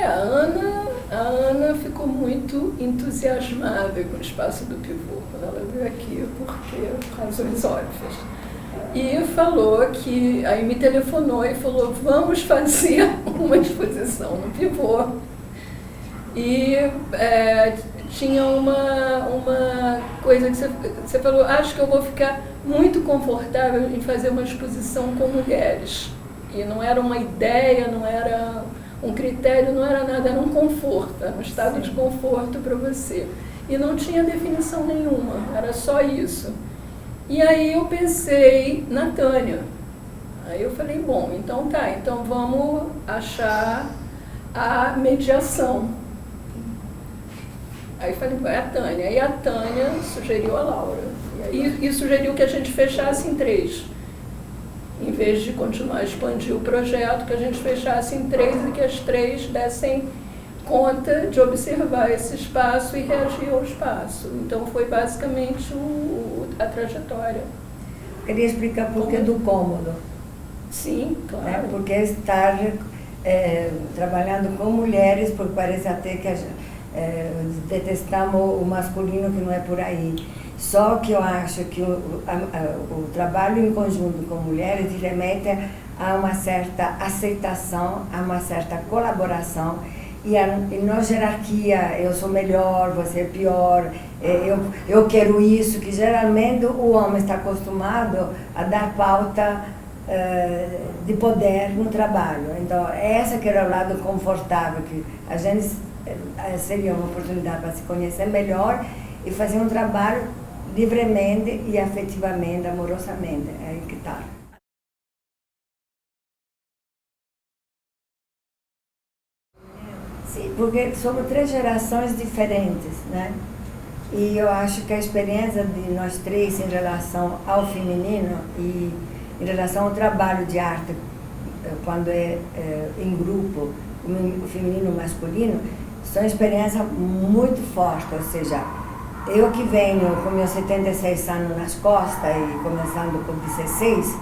A Ana ficou muito entusiasmada com o espaço do pivô, quando ela veio aqui, por razões óbvias. E falou que, aí me telefonou e falou, vamos fazer uma exposição no pivô. E tinha uma coisa que você falou, acho que eu vou ficar muito confortável em fazer uma exposição com mulheres. E não era uma ideia, não era um critério, não era nada, era um conforto, era um estado de conforto para você. E não tinha definição nenhuma, era só isso. E aí eu pensei na Tânia. Aí eu falei, bom, então tá, então vamos achar a mediação. Aí falei, vai a Tânia. Aí a Tânia sugeriu a Laura. E sugeriu que a gente fechasse em 3. Em vez de continuar a expandir o projeto, que a gente fechasse em 3 e que as 3 dessem conta de observar esse espaço e reagir ao espaço. Então foi basicamente a trajetória. Queria explicar por que do cômodo. Sim, claro. Né? Porque estar trabalhando com mulheres, porque parece até que detestamos o masculino, que não é por aí. Só que eu acho que o trabalho em conjunto com mulheres remete a uma certa aceitação, a uma certa colaboração e não jerarquia, eu sou melhor, você é pior, eu quero isso, que geralmente o homem está acostumado a dar pauta de poder no trabalho. Então, esse que era o lado confortável, que a gente seria uma oportunidade para se conhecer melhor e fazer um trabalho livremente e afetivamente, amorosamente. É aí que está. Sim, porque somos 3 gerações diferentes, né? E eu acho que a experiência de nós 3 em relação ao feminino e em relação ao trabalho de arte, quando em grupo, o feminino e o masculino, são experiências muito fortes, ou seja, eu que venho com meus 76 anos nas costas e começando com 16,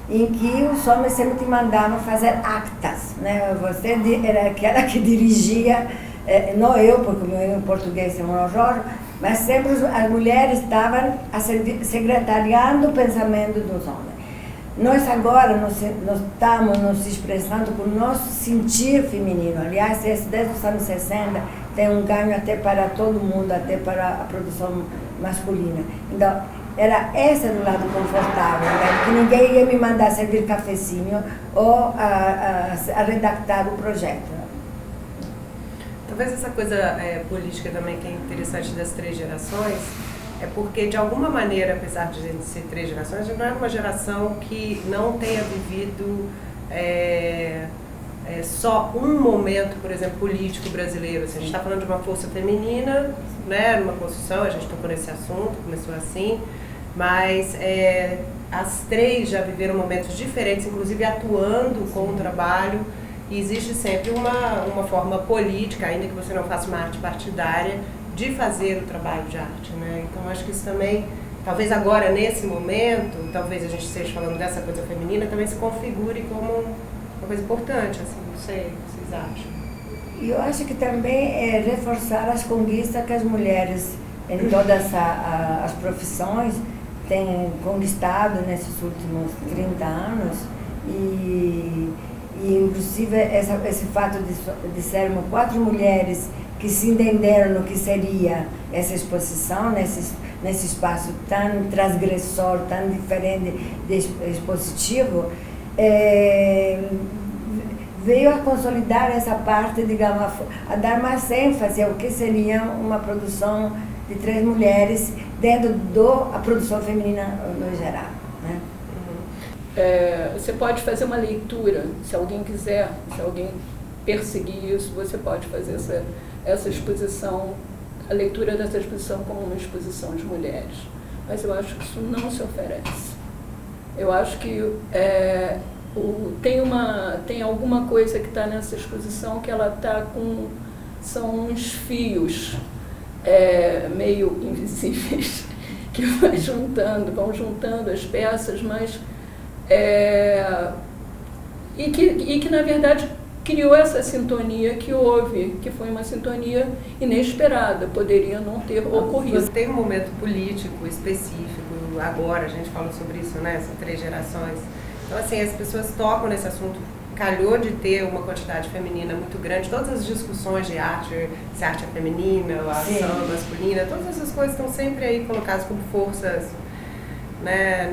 em que os homens sempre te mandavam fazer actas, né? Você era aquela que dirigia, não eu, porque o meu português é um horror, mas sempre as mulheres estavam secretariando o pensamento dos homens. Nós agora estamos nos expressando com o nosso sentir feminino. Aliás, desde os anos 60 tem um ganho até para todo mundo, até para a produção masculina. Então, era esse do lado confortável, né? Que ninguém ia me mandar servir cafezinho ou a redactar o projeto. Talvez essa coisa política também que é interessante das 3 gerações, é porque, de alguma maneira, apesar de a gente ser 3 gerações, a gente não é uma geração que não tenha vivido só um momento, por exemplo, político brasileiro. Assim, a gente está falando de uma força feminina, né, numa construção, a gente tocou nesse assunto, começou assim, mas as 3 já viveram momentos diferentes, inclusive atuando com o trabalho, e existe sempre uma forma política, ainda que você não faça uma arte partidária, de fazer o trabalho de arte, né? Então acho que isso também, talvez agora nesse momento, talvez a gente esteja falando dessa coisa feminina, também se configure como uma coisa importante, assim, não sei o que vocês acham. E eu acho que também é reforçar as conquistas que as mulheres em todas as profissões têm conquistado nesses últimos 30 anos e inclusive esse fato de sermos 4 mulheres que se entenderam no que seria essa exposição, nesse espaço tão transgressor, tão diferente de expositivo, veio a consolidar essa parte, digamos, a dar mais ênfase ao que seria uma produção de 3 mulheres dentro da produção feminina no geral, né? Você pode fazer uma leitura, se alguém quiser, se alguém perseguir isso, você pode fazer essa exposição, a leitura dessa exposição como uma exposição de mulheres. Mas eu acho que isso não se oferece. Eu acho que tem alguma coisa que está nessa exposição que ela está com... São uns fios meio invisíveis que vão juntando as peças, mas... E que, na verdade, criou essa sintonia que houve, que foi uma sintonia inesperada, poderia não ter ocorrido. Tem um momento político específico, agora a gente falou sobre isso, né, essas 3 gerações. Então, assim, as pessoas tocam nesse assunto, calhou de ter uma quantidade feminina muito grande, todas as discussões de arte, se a arte é feminina, a ação masculina, todas essas coisas estão sempre aí colocadas como forças, né,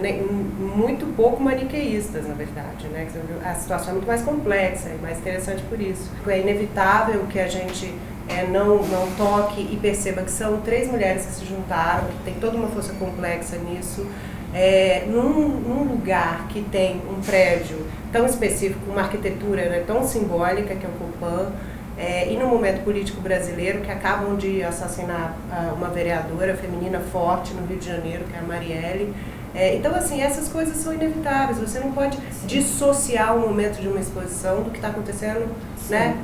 muito pouco maniqueístas, na verdade, né? A situação é muito mais complexa e mais interessante por isso. É inevitável que a gente não toque e perceba que são 3 mulheres que se juntaram, que tem toda uma força complexa nisso, num lugar que tem um prédio tão específico, uma arquitetura, né, tão simbólica, que é o Copan, e no momento político brasileiro, que acabam de assassinar uma vereadora feminina forte no Rio de Janeiro, que é a Marielle. Então, assim, essas coisas são inevitáveis, você não pode dissociar o momento de uma exposição do que está acontecendo, né,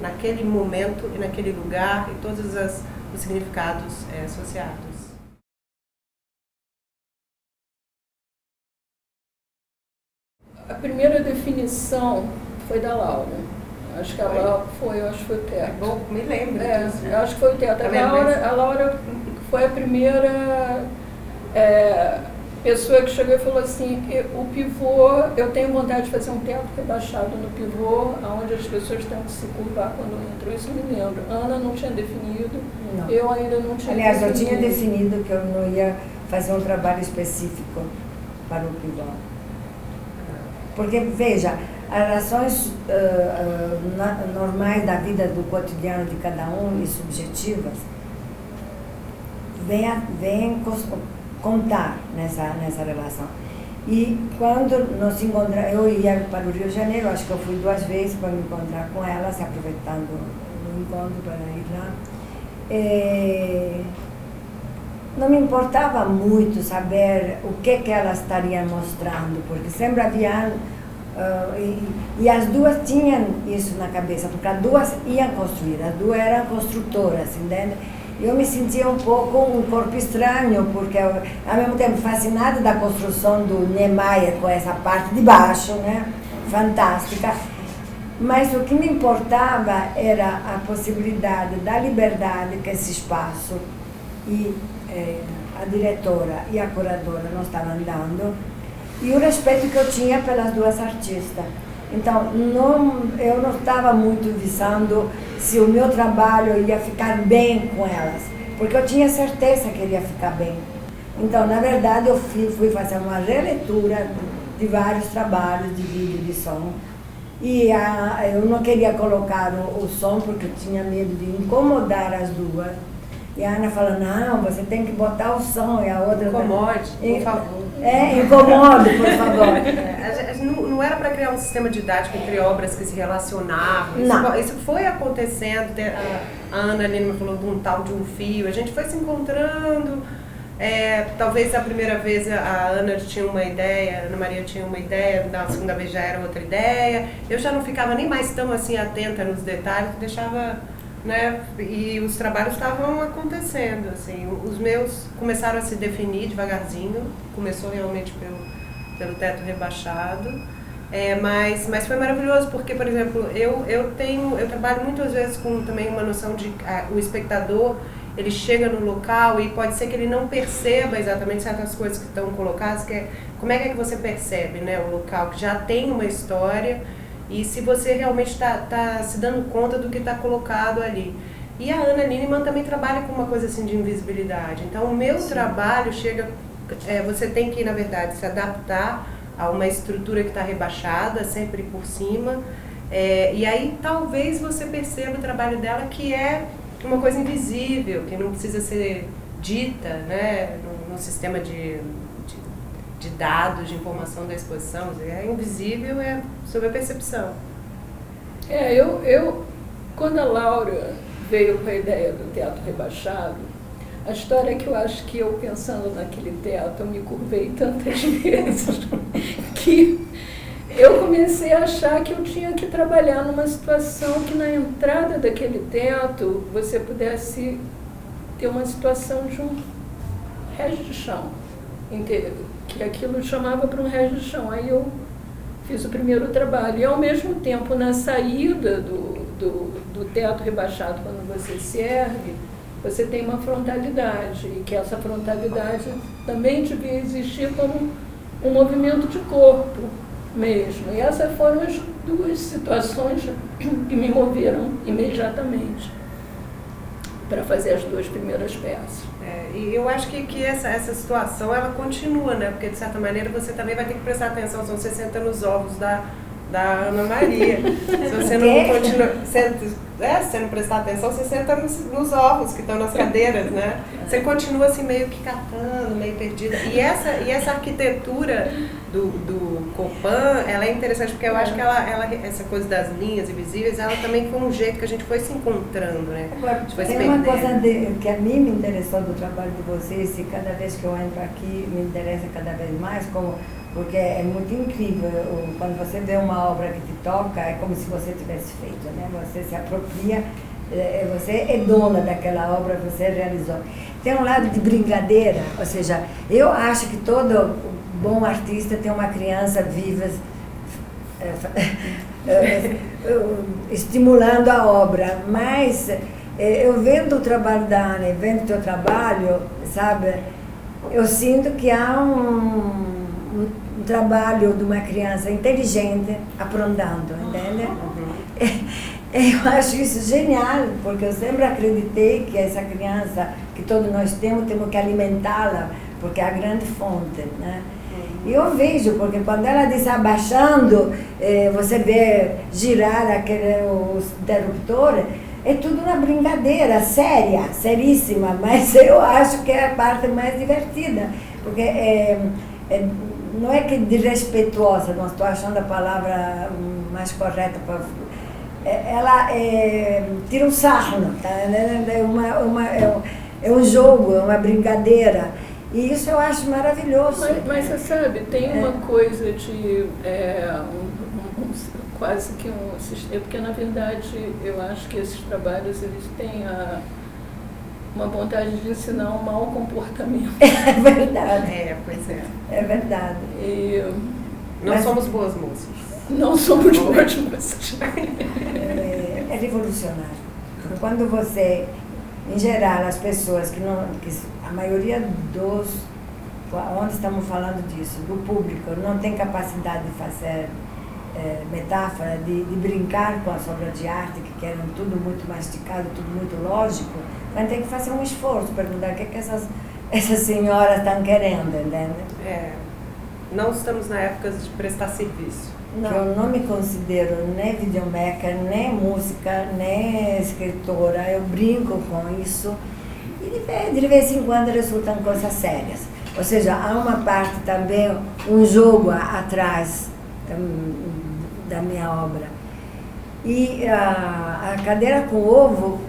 naquele momento e naquele lugar e todos os significados associados. A primeira definição foi da Laura. Acho que ela foi o teto. Bom, me lembro disso. Eu acho que foi o teto. A Laura foi a primeira pessoa que chegou e falou assim, o pivô, eu tenho vontade de fazer um teto rebaixado no pivô, onde as pessoas têm que se curvar quando entram. Isso me lembro. Ana não tinha definido, não. Eu ainda não tinha Aliás, definido. eu tinha definido que eu não ia fazer um trabalho específico para o pivô. Porque, veja, as relações normais da vida, do cotidiano de cada um e subjetivas, vêm contar nessa relação. E quando nós encontramos, eu ia para o Rio de Janeiro, acho que eu fui 2 vezes para me encontrar com elas, aproveitando o encontro para ir lá. Não me importava muito saber o que elas estariam mostrando, porque sempre havia... e as 2 tinham isso na cabeça, porque as 2 iam construir, as 2 eram construtoras, entende? Eu me sentia um pouco um corpo estranho, porque eu, ao mesmo tempo fascinada da construção do Niemeyer com essa parte de baixo, né? Fantástica. Mas o que me importava era a possibilidade da liberdade que esse espaço e a diretora e a curadora nos estavam dando, e o respeito que eu tinha pelas 2 artistas. Então, eu não estava muito visando se o meu trabalho ia ficar bem com elas, porque eu tinha certeza que iria ficar bem. Então, na verdade, eu fui fazer uma releitura de vários trabalhos de vídeo e de som. E eu não queria colocar o som porque eu tinha medo de incomodar as 2. E a Ana falou, não, você tem que botar o som. E a outra... Incomode, por favor. Incomode, por favor. Não era para criar um sistema didático entre obras que se relacionavam. Isso foi acontecendo. A Ana ali me falou de um tal de um fio. A gente foi se encontrando. Talvez a primeira vez a Ana tinha uma ideia, a Ana Maria tinha uma ideia, na segunda vez já era outra ideia. Eu já não ficava nem mais tão assim atenta nos detalhes, deixava... Né? E os trabalhos estavam acontecendo, assim, os meus começaram a se definir devagarzinho, começou realmente pelo teto rebaixado, mas foi maravilhoso porque, por exemplo, eu trabalho muitas vezes com também uma noção de o espectador, ele chega no local e pode ser que ele não perceba exatamente certas coisas que estão colocadas, como é que você percebe, né, o local que já tem uma história. E se você realmente está se dando conta do que está colocado ali. E a Ana Lineman também trabalha com uma coisa assim de invisibilidade. Então o meu trabalho você tem que, na verdade, se adaptar a uma estrutura que está rebaixada, sempre por cima. E aí talvez você perceba o trabalho dela que é uma coisa invisível, que não precisa ser dita, né, no sistema de dados, de informação da exposição. É invisível, é sob a percepção. Quando a Laura veio com a ideia do teto rebaixado, a história é que eu acho que eu, pensando naquele teto, eu me curvei tantas vezes que eu comecei a achar que eu tinha que trabalhar numa situação que na entrada daquele teto você pudesse ter uma situação de um resto de chão inteiro, que aquilo chamava para um resto de chão. Aí eu fiz o primeiro trabalho. E, ao mesmo tempo, na saída do teto rebaixado, quando você se ergue, você tem uma frontalidade, e que essa frontalidade também devia existir como um movimento de corpo mesmo. E essas foram as duas situações que me moveram imediatamente para fazer as duas primeiras peças. E eu acho que essa situação, ela continua, né? Porque, de certa maneira, você também vai ter que prestar atenção se você senta nos ovos da Ana Maria. Se você não continua... Se você não prestar atenção, você senta nos ovos que estão nas cadeiras, né? Você continua assim meio que catando, meio perdida. E essa arquitetura do Copan, ela é interessante porque eu acho que essa coisa das linhas invisíveis, ela também foi um jeito que a gente foi se encontrando, né? Agora, tem uma coisa que a mim me interessou do trabalho de vocês, e cada vez que eu entro aqui me interessa cada vez mais, porque é muito incrível, quando você vê uma obra que te toca, é como se você tivesse feito, né? Você se apropria, você é dona daquela obra, você realizou. Tem um lado de brincadeira, ou seja, eu acho que todo bom artista tem uma criança viva estimulando a obra, mas eu vendo o trabalho da Ana e vendo o teu trabalho, sabe, eu sinto que há um trabalho de uma criança inteligente aprontando, entende? Eu acho isso genial, porque eu sempre acreditei que essa criança que todos nós temos que alimentá-la, porque é a grande fonte, né? E eu vejo, porque quando ela diz abaixando, você vê girar os interruptores, é tudo uma brincadeira, séria, seríssima, mas eu acho que é a parte mais divertida, porque não é que desrespeituosa, não estou achando a palavra mais correta para... Ela tira um sarro, tá? É um jogo, é uma brincadeira. E isso eu acho maravilhoso. Mas você sabe, tem uma coisa de quase que um sistema, porque na verdade eu acho que esses trabalhos eles têm uma vontade de ensinar um mau comportamento. É verdade. Pois é. É verdade. Não somos boas moças. Não somos boas moças. É revolucionário. Quando você, em geral, as pessoas a maioria onde estamos falando disso, do público, não tem capacidade de fazer metáfora, de brincar com as obras de arte, que querem tudo muito masticado, tudo muito lógico, mas tem que fazer um esforço, perguntar o que essas senhoras estão querendo, entende? Não estamos na época de prestar serviço. Não. Eu não me considero nem videomaker, nem música, nem escritora, eu brinco com isso e de vez em quando resultam coisas sérias. Ou seja, há uma parte também, um jogo atrás da minha obra. E a cadeira com ovo,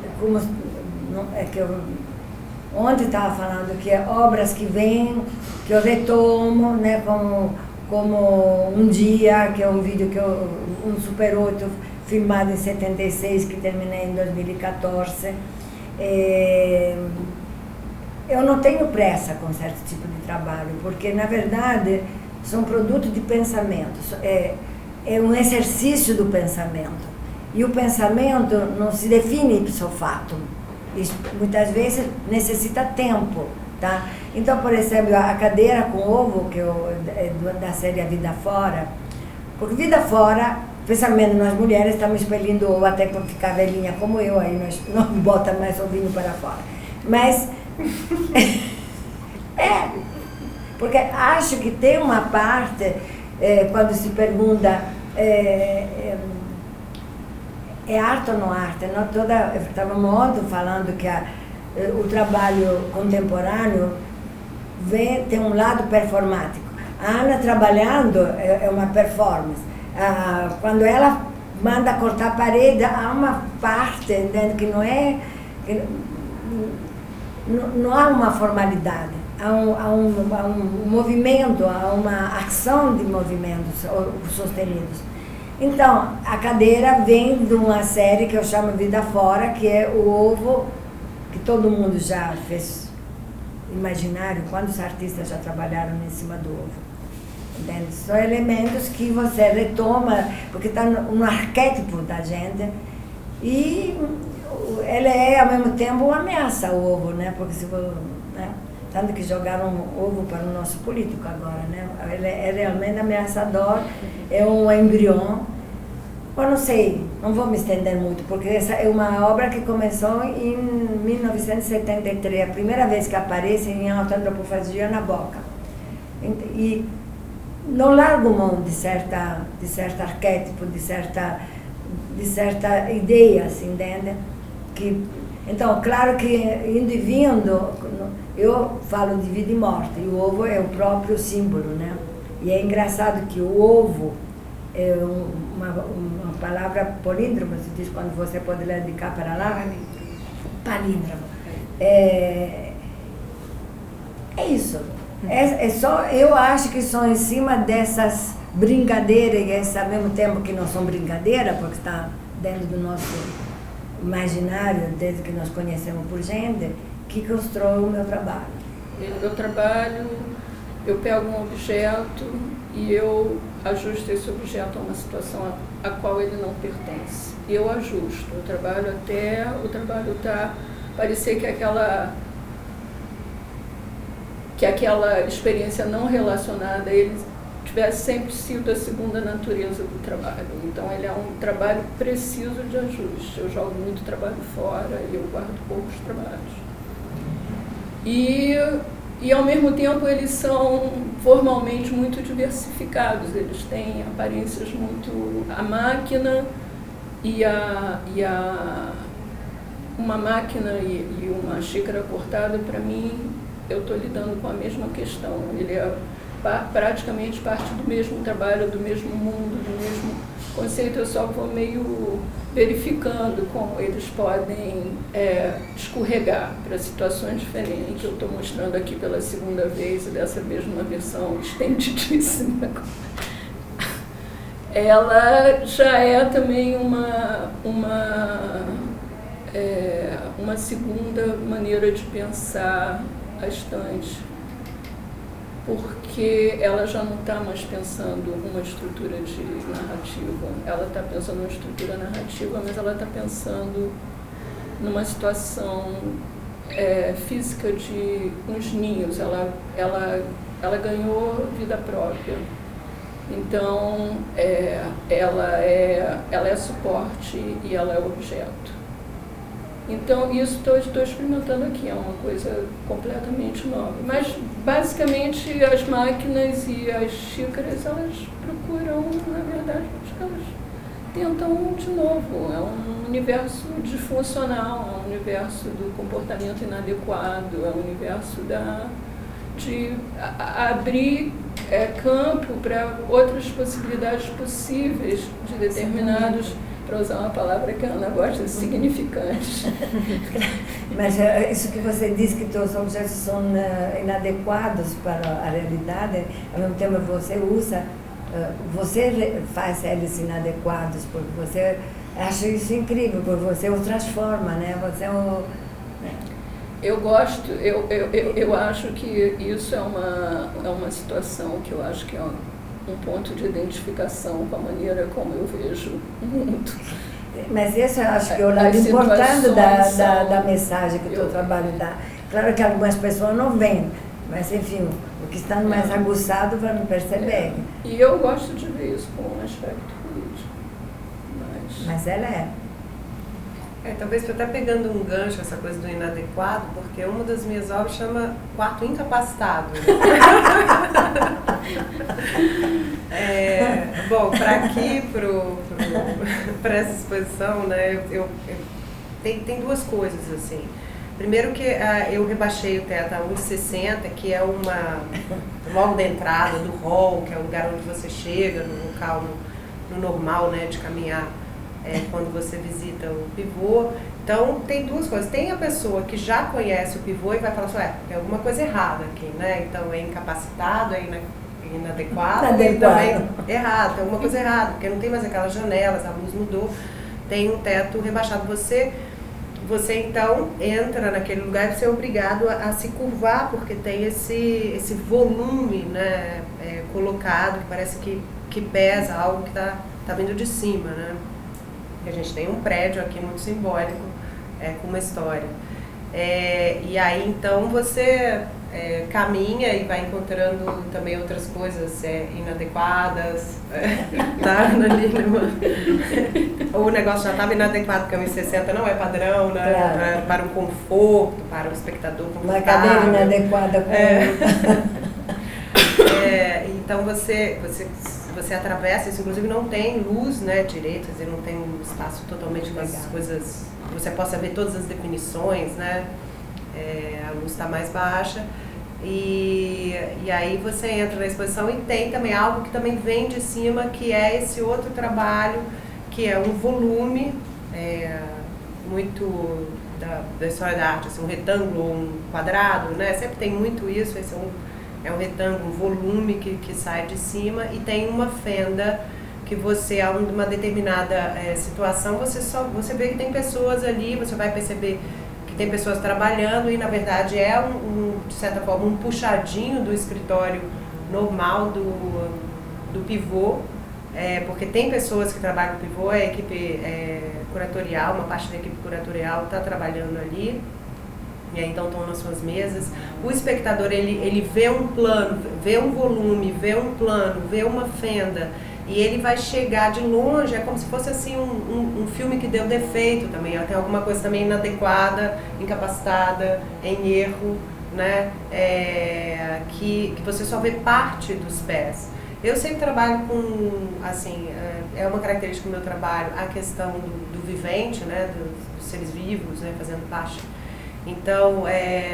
ontem estava falando que é obras que vêm, que eu retomo, né, como Um Dia, que é um vídeo um Super 8 filmado em 76, que terminei em 2014. Eu não tenho pressa com certo tipo de trabalho, porque na verdade são produtos de pensamento, é um exercício do pensamento. E o pensamento não se define ipso facto, muitas vezes necessita tempo, tá? Então, por exemplo, a cadeira com ovo, que é da série A Vida Fora, porque Vida Fora, especialmente nós mulheres, estamos expelindo ovo até para ficar velhinha como eu, aí nós não bota mais ovinho para fora. Mas, porque acho que tem uma parte, quando se pergunta, é arte ou não arte? Estávamos ontem falando que o trabalho contemporâneo tem um lado performático. A Ana trabalhando é uma performance. Quando ela manda cortar a parede, há uma parte, entende, que não há uma formalidade, há um movimento, há uma ação de movimentos sostenidos. Então, a cadeira vem de uma série que eu chamo Vida Fora, que é o ovo, que todo mundo já fez imaginário, quantos artistas já trabalharam em cima do ovo. entende? São elementos que você retoma, porque está no arquétipo da gente, e ele é, ao mesmo tempo, uma ameaça ao ovo, né? Porque se você, né? Tanto que jogaram um ovo para o nosso político agora, né? Ele é realmente ameaçador, é um embrião. Eu não sei, não vou me estender muito, porque essa é uma obra que começou em 1973, a primeira vez que aparece em Autoantropofagia na Boca. E não largo mão de certo arquétipo, de certa ideia, assim, entende? Então, claro que indo e vindo, eu falo de vida e morte, e o ovo é o próprio símbolo, né? E é engraçado que o ovo é uma palavra políndromo, se diz quando você pode ler de cá para lá. Palíndromo. É isso. É só, eu acho que são em cima dessas brincadeiras, e esse, ao mesmo tempo que não são brincadeiras, porque está dentro do nosso imaginário, desde que nós conhecemos por gente, que constrói o meu trabalho. Eu trabalho, eu pego um objeto e eu ajusto esse objeto a uma situação a qual ele não pertence. E eu ajusto, eu trabalho até o trabalho parecer que aquela experiência não relacionada a ele tivesse sempre sido a segunda natureza do trabalho. Então ele é um trabalho preciso de ajuste. Eu jogo muito trabalho fora e eu guardo poucos trabalhos. E ao mesmo tempo eles são formalmente muito diversificados, eles têm aparências muito... A máquina uma máquina e uma xícara cortada, para mim, eu estou lidando com a mesma questão. Ele é praticamente parte do mesmo trabalho, do mesmo mundo, do mesmo conceito. Eu só vou meio verificando como eles podem escorregar para situações diferentes. Eu estou mostrando aqui pela segunda vez, dessa mesma versão estendidíssima. Ela já é também uma segunda maneira de pensar a estante, porque ela já não está mais pensando uma estrutura de narrativa, ela está pensando uma estrutura narrativa, mas ela está pensando numa situação física de uns ninhos, ela ganhou vida própria. Então, ela é suporte e ela é objeto. Então, isso estou experimentando aqui, é uma coisa completamente nova. Mas, basicamente, as máquinas e as xícaras, elas procuram, na verdade, elas tentam de novo. É um universo disfuncional, é um universo do comportamento inadequado, é um universo de abrir campo para outras possibilidades possíveis de determinados, para usar uma palavra que a Ana gosta, significantes. Mas isso que você diz que os objetos são inadequados para a realidade, ao mesmo tempo você faz eles inadequados, porque você acha isso incrível, porque você o transforma, né? Eu gosto, eu acho que isso é uma situação que eu acho que é um ponto de identificação com a maneira como eu vejo o mundo. Mas esse eu acho que é o lado importante da mensagem que o teu trabalho dá. Claro que algumas pessoas não veem, mas enfim, o que está mais aguçado vão perceber. E eu gosto de ver isso como um aspecto político. Mas ela é. Talvez estou até pegando um gancho essa coisa do inadequado, porque uma das minhas obras chama Quarto Incapacitado. Bom, para aqui, para essa exposição, né, tem duas coisas assim. Primeiro que eu rebaixei o teto a 1,60, que é logo da entrada do hall, que é o lugar onde você chega, no local, no normal, né, de caminhar. Quando você visita o pivô. Então, tem duas coisas. Tem a pessoa que já conhece o pivô e vai falar assim, tem alguma coisa errada aqui, né? Então, é incapacitado, é inadequado, e também errado, tem alguma coisa errada, porque não tem mais aquelas janelas, a luz mudou, tem um teto rebaixado. Você você então entra naquele lugar e você é obrigado a se curvar, porque tem esse volume, né, colocado, que parece que pesa, algo que tá vindo de cima, né? A gente tem um prédio aqui muito simbólico, com uma história. E aí então você caminha e vai encontrando também outras coisas inadequadas, tá? Ali o negócio já estava inadequado, porque a 1,60 não é padrão, né? Claro. Para um conforto, para o espectador confortável. Uma cadeira inadequada com... Então você atravessa isso, inclusive não tem luz, né, direito, quer dizer, não tem um espaço totalmente com as coisas, você possa ver todas as definições, né, a luz está mais baixa, e aí você entra na exposição e tem também algo que também vem de cima, que é esse outro trabalho, que é um volume muito da história da arte, assim, um retângulo ou um quadrado, né, sempre tem muito isso, esse é um retângulo, um volume que sai de cima e tem uma fenda que você, a uma determinada situação, você vê que tem pessoas ali, você vai perceber que tem pessoas trabalhando e, na verdade, de certa forma, um puxadinho do escritório normal do pivô, porque tem pessoas que trabalham no pivô, a equipe curatorial, uma parte da equipe curatorial está trabalhando ali. E aí, então estão nas suas mesas. O espectador, ele vê um plano, vê um volume, vê um plano, vê uma fenda, e ele vai chegar de longe, é como se fosse assim um filme que deu defeito também, tem alguma coisa também inadequada, incapacitada, em erro, né? Que você só vê parte dos pés. Eu sempre trabalho com, assim, é uma característica do meu trabalho, a questão do vivente, né? Dos seres vivos, né? Fazendo parte. Então,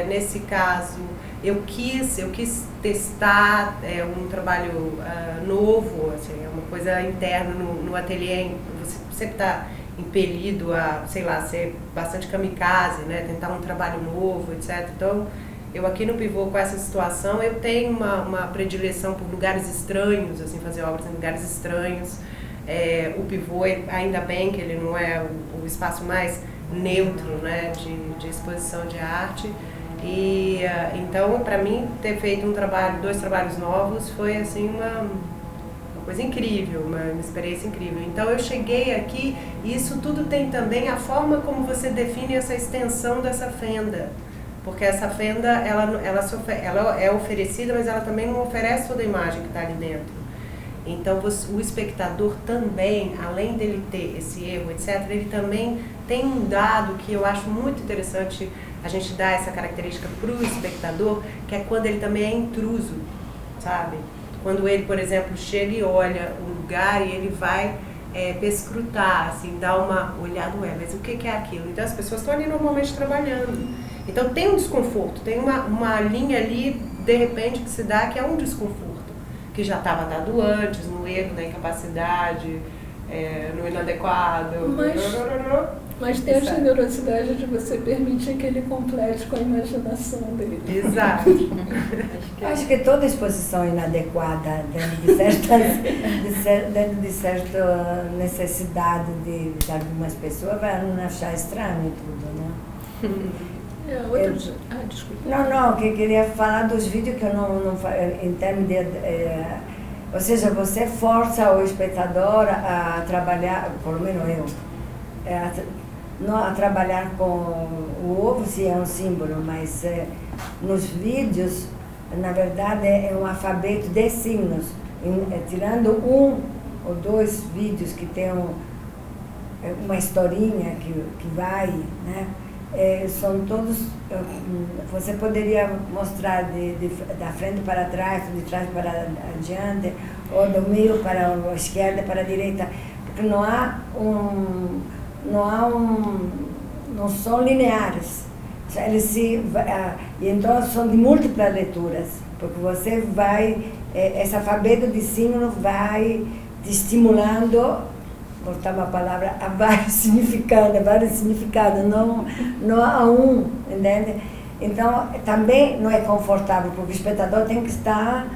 nesse caso, eu quis testar um trabalho novo, assim, é uma coisa interna no ateliê, você sempre está impelido a, sei lá, ser bastante kamikaze, né, tentar um trabalho novo, etc. Então, eu aqui no Pivô, com essa situação, eu tenho uma predileção por lugares estranhos, assim, fazer obras em lugares estranhos. O Pivô, ainda bem que ele não é o espaço mais neutro, né, de exposição de arte, e então para mim ter feito dois trabalhos novos foi assim uma coisa incrível, uma experiência incrível. Então eu cheguei aqui e isso tudo tem também a forma como você define essa extensão dessa fenda, porque essa fenda ela é oferecida, mas ela também não oferece toda a imagem que está ali dentro. Então o espectador também, além dele ter esse erro, etc., ele também tem um dado que eu acho muito interessante a gente dar essa característica para o espectador, que é quando ele também é intruso, sabe? Quando ele, por exemplo, chega e olha o lugar e ele vai perscrutar, assim, dar uma olhada, mas o que é aquilo? Então as pessoas estão ali normalmente trabalhando. Então tem um desconforto, tem uma linha ali, de repente, que se dá, que é um desconforto, que já estava dado antes, no erro, na incapacidade, no inadequado. Mas tem a generosidade de você permitir que ele complete com a imaginação dele. Exato. Acho que toda exposição inadequada dentro de certa necessidade de algumas pessoas vai achar estranho tudo, né? Desculpa. Não, que eu queria falar dos vídeos que eu não em termos de... ou seja, você força o espectador a trabalhar, pelo menos eu, a trabalhar com o ovo, se é um símbolo, mas nos vídeos, na verdade, é um alfabeto de signos. Tirando um ou dois vídeos que tem uma historinha que vai, né? São todos, você poderia mostrar da frente para trás, de trás para adiante, ou do meio para a esquerda, para a direita, porque não são lineares. Então são de múltiplas leituras, porque você vai, esse alfabeto de signo vai te estimulando, botar uma palavra, a vários significados, não a um, entende? Então, também não é confortável, porque o espectador tem que estar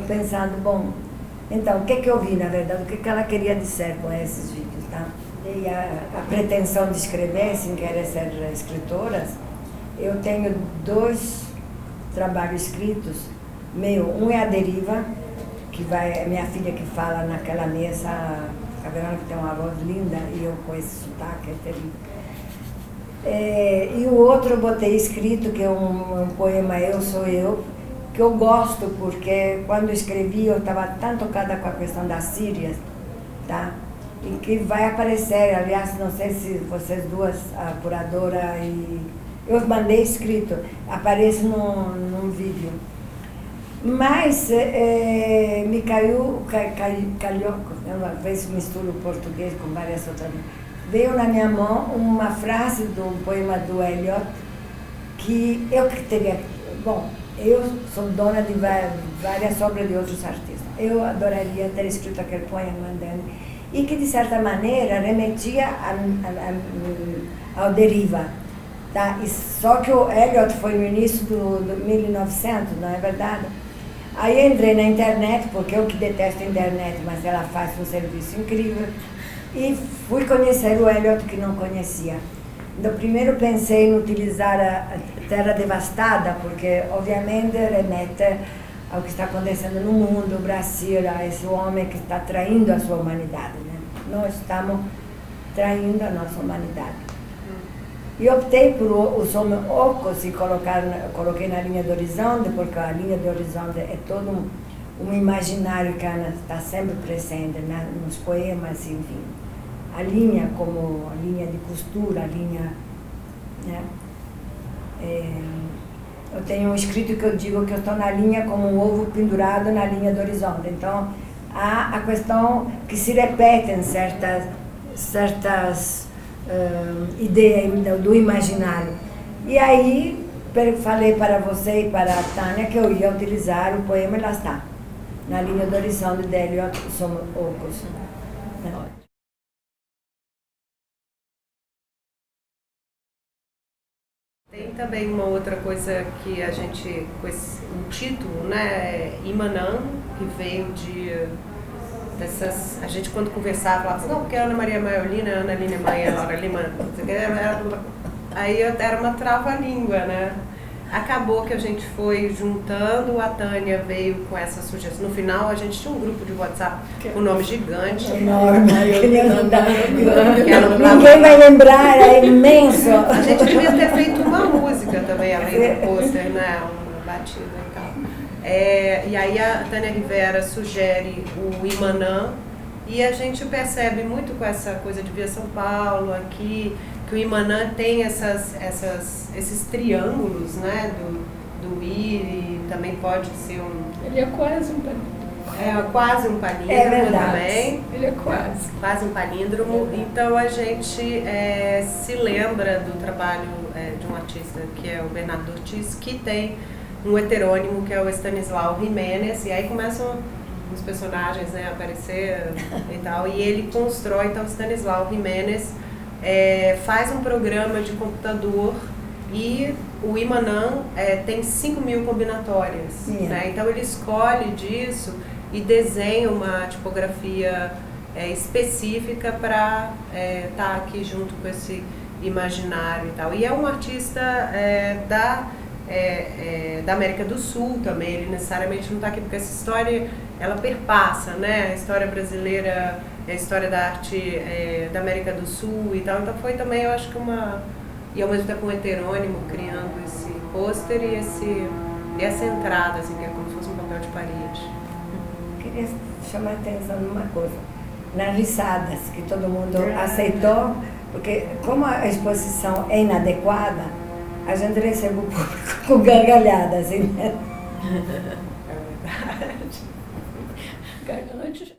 pensando, bom, então, o que eu vi, na verdade, o que ela queria dizer com esses vídeos, tá? e a pretensão de escrever, sem querer ser escritora, eu tenho 2 trabalhos escritos. Um é A Deriva, que é minha filha que fala naquela mesa, a Verônica tem uma voz linda e eu com esse sotaque, é terrível. E o outro eu botei escrito, que é um poema Eu Sou Eu, que eu gosto porque quando eu escrevi eu estava tão tocada com a questão da Síria, tá? E que vai aparecer, aliás, não sei se vocês duas, a curadora e... Eu mandei escrito, aparece num vídeo. Mas me calhou, uma vez misturo português com várias outras. Veio na minha mão uma frase do poema do Eliot, que eu que teria... Bom, eu sou dona de várias obras de outros artistas. Eu adoraria ter escrito aquele poema dele, e que, de certa maneira, remetia ao Deriva. Tá? E só que o Eliot foi no início do 1900, não é verdade? Aí eu entrei na internet, porque eu que detesto a internet, mas ela faz um serviço incrível, e fui conhecer o Eliot que não conhecia. Então, primeiro pensei em utilizar a Terra Devastada, porque obviamente remete ao que está acontecendo no mundo, o Brasil, a esse homem que está traindo a sua humanidade. Né? Nós estamos traindo a nossa humanidade. E optei por Os Homens Ocos e coloquei na linha do horizonte, porque a linha do horizonte é todo um imaginário que está sempre presente, né? Nos poemas, enfim. A linha como a linha de costura, a linha... Né? Eu tenho um escrito que eu digo que eu estou na linha como um ovo pendurado na linha do horizonte. Então, há a questão que se repetem certas ideia do imaginário. E aí falei para você e para a Tânia que eu ia utilizar o poema e lá está, na linha do horizonte de Eliot, Os Homens Ocos. Tem também uma outra coisa que a gente, com o título, né, Imanã, que veio dessas, a gente quando conversava, falava assim, não, porque Ana Maria Maiolina, Ana Línia Maia, Laura Lima, aí era uma trava-língua, né? Acabou que a gente foi juntando, a Tânia veio com essa sugestão. No final, a gente tinha um grupo de WhatsApp com nome gigante. Enorme, ninguém vai lembrar, é imenso. A gente devia ter feito uma música também, além do pôster, né? Uma batida e tal. E aí a Tânia Rivera sugere o Imanã, e a gente percebe muito com essa coisa de Via São Paulo aqui, que o Imanã tem esses triângulos, né, do I, também pode ser Ele é quase um palíndromo. É quase um palíndromo também. Ele é quase. Quase um palíndromo. Então a gente se lembra do trabalho de um artista que é o Bernardo Ortiz, que tem um heterônimo que é o Stanislau Jiménez, e aí começam os personagens, né, a aparecer e tal, e ele constrói, então, Stanislau Jiménez faz um programa de computador, e o Imanã tem 5.000 combinatórias, né? Então ele escolhe disso e desenha uma tipografia específica para estar aqui junto com esse imaginário e tal. E é um artista da América do Sul também, ele necessariamente não está aqui porque essa história ela perpassa, né? A história brasileira, a história da arte da América do Sul e tal. Então foi também, eu acho que e ao mesmo tempo um heterônimo criando esse pôster e essa entrada, assim, que é como se fosse um papel de parede. Queria chamar a atenção numa coisa, nas risadas, que todo mundo aceitou, porque como a exposição é inadequada, a gente recebe o público com gargalhadas, assim, né? É verdade. Gargalhadas.